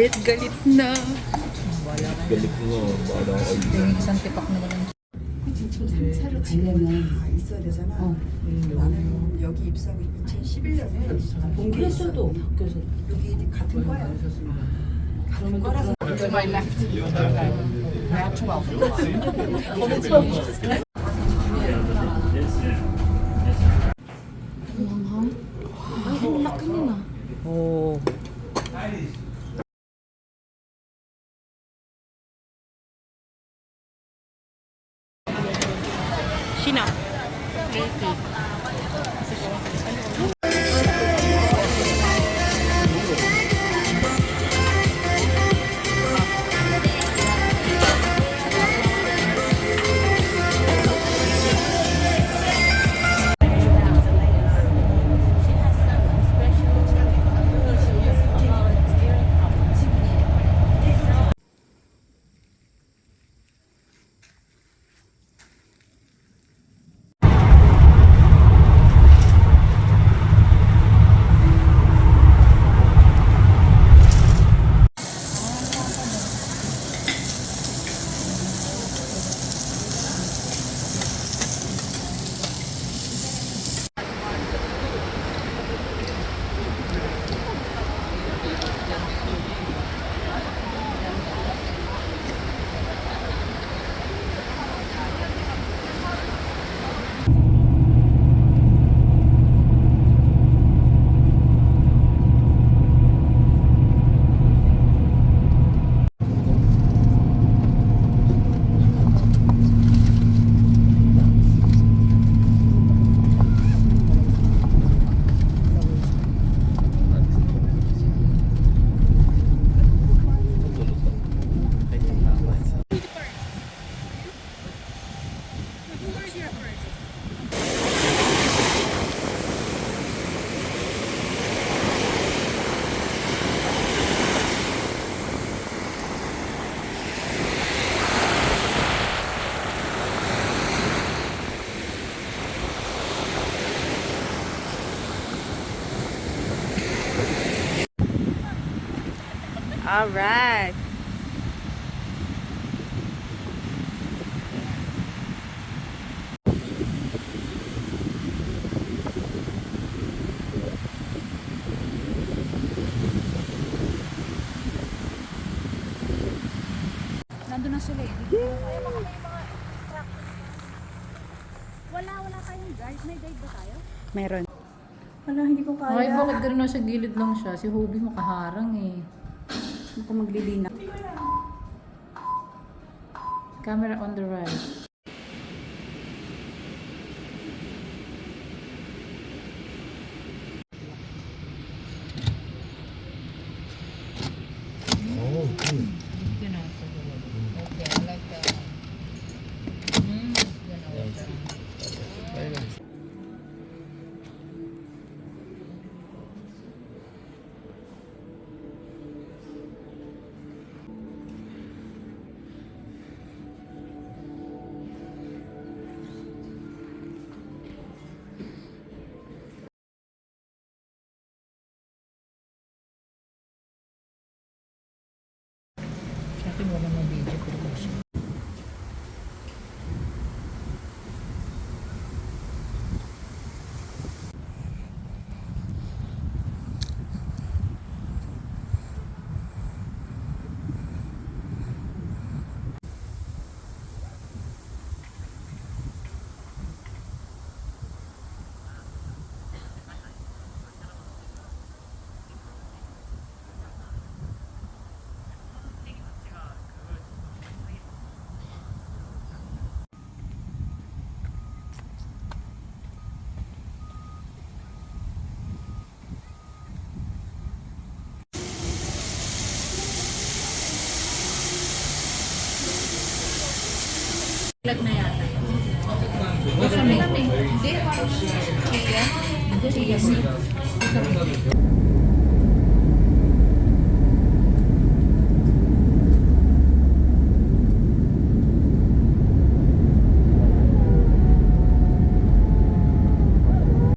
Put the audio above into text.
Galit na. Galit mo. Yung isang tipak na lang. 차를 가려면 있어야 되잖아. 나는 여기 입사한 2011년에 그랬어도 그래서 여기 같은 거야. 같은 거라서. to my left. Ay, ang laki nila. Oo. Sino? All right. Nandun na sila eh. Wala tayong guide. May guide ba tayo? Meron. Wala, hindi ko Ay, kaya. bakit gano'n nasa gilid lang siya? Si Hobie makaharang eh. Ako maglilina. Camera on the right. Oh, good. Bigyan natin. Okay, I like that one. Bigyan natin. Sa akin wala na video pero kasi. Lag na yata. Basta may hindi. Hindi. Hindi.